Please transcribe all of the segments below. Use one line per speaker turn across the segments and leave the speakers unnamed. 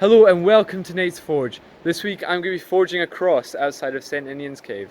Hello and welcome to Nate's Forge. This week I'm going to be forging a cross outside of St. Ninian's cave.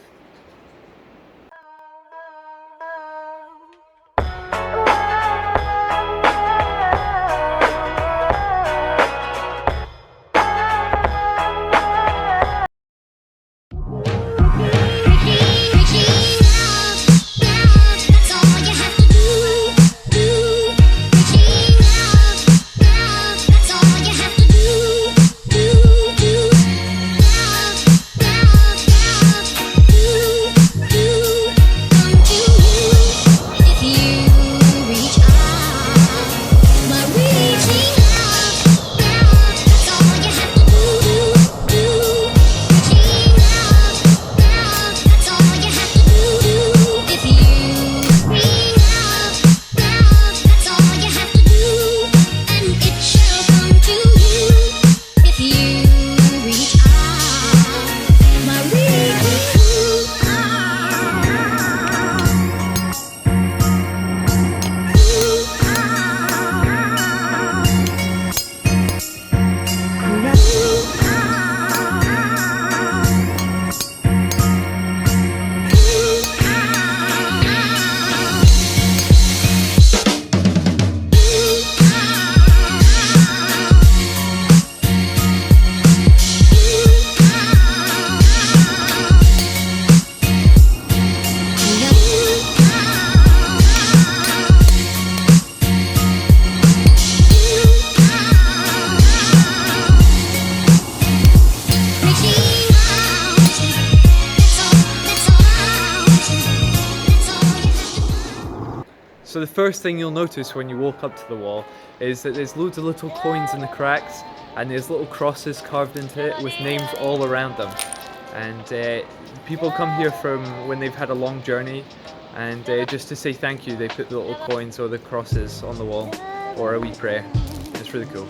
So the first thing you'll notice when you walk up to the wall is that there's loads of little coins in the cracks, and there's little crosses carved into it with names all around them. And people come here from when they've had a long journey, and just to say thank you, they put the little coins or the crosses on the wall, or a wee prayer. It's really cool.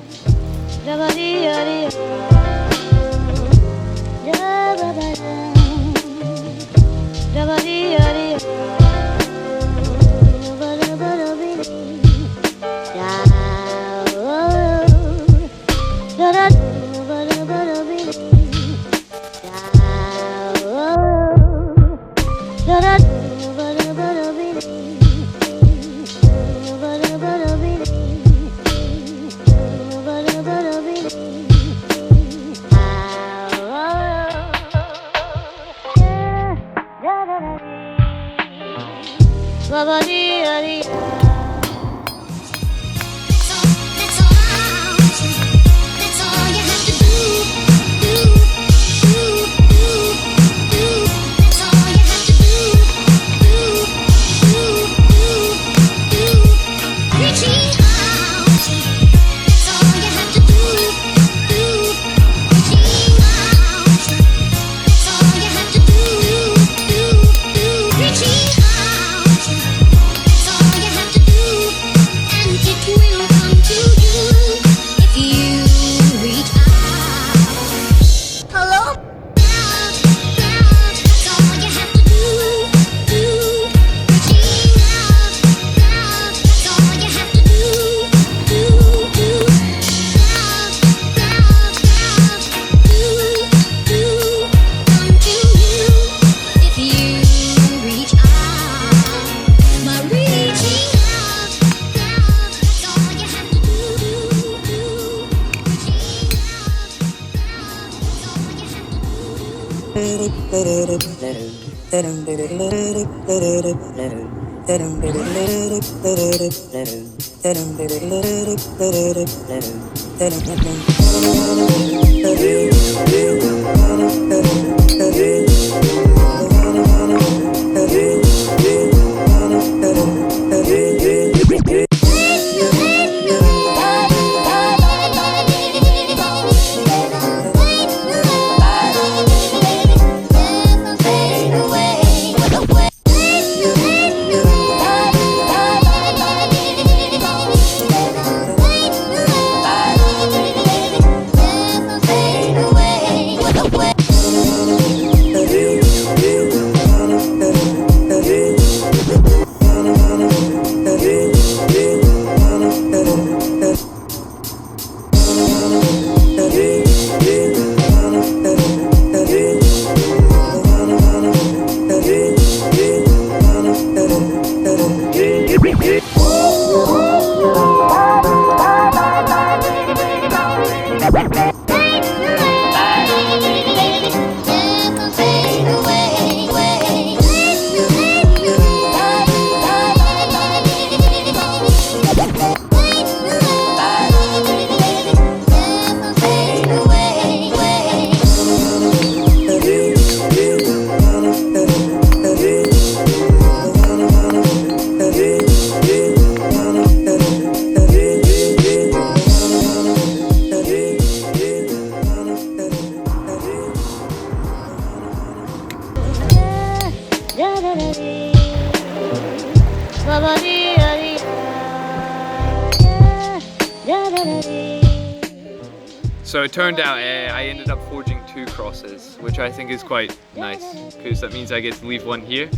So it turned out I ended up forging 2 crosses, which I think is quite nice, because that means I get to leave one here,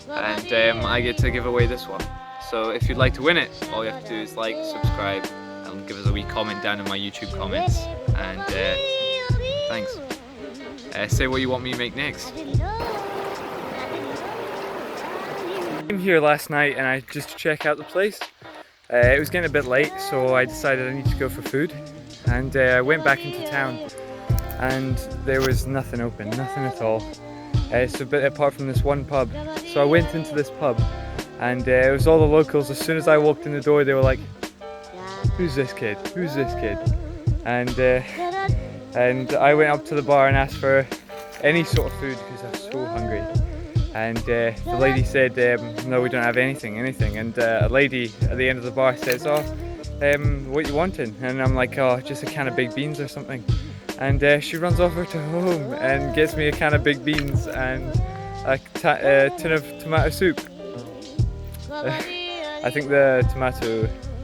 and I get to give away this one. So if you'd like to win it, all you have to do is like, subscribe, and give us a wee comment down in my YouTube comments, and thanks. Say what you want me to make next. I came here last night and I just to check out the place. It was getting a bit late, so I decided I need to go for food. And I went back into town and there was nothing open, nothing at all. So a bit apart from this one pub. So I went into this pub and it was all the locals. As soon as I walked in the door, they were like, "Who's this kid? Who's this kid?" And I went up to the bar and asked for any sort of food because I was so hungry. And the lady said, "No, we don't have anything. And a lady at the end of the bar says, "Oh, what you wanting?" And I'm like, "Oh, just a can of baked beans or something." And she runs over to home and gets me a can of baked beans and a tin of tomato soup. I think the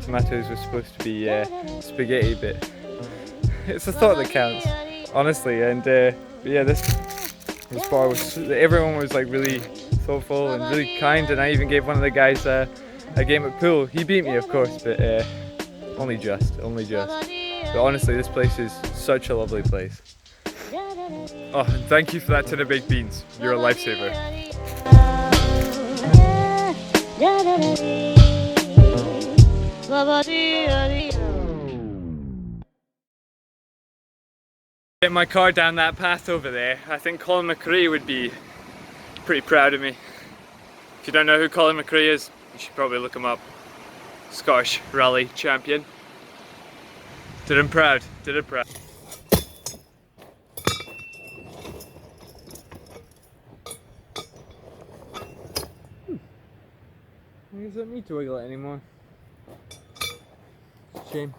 tomatoes were supposed to be spaghetti, but it's the thought that counts, honestly. And but yeah, this bar was, everyone was like really thoughtful and really kind, and I even gave one of the guys a game at pool. He beat me, of course, but only just. But honestly, this place is such a lovely place. Oh, and thank you for that tin of baked beans. You're a lifesaver. Get my car down that path over there. I think Colin McRae would be pretty proud of me. If you don't know who Colin McRae is, you should probably look him up. Scottish rally champion. Did him proud, did him proud. Why does it need to wiggle it anymore? Shame.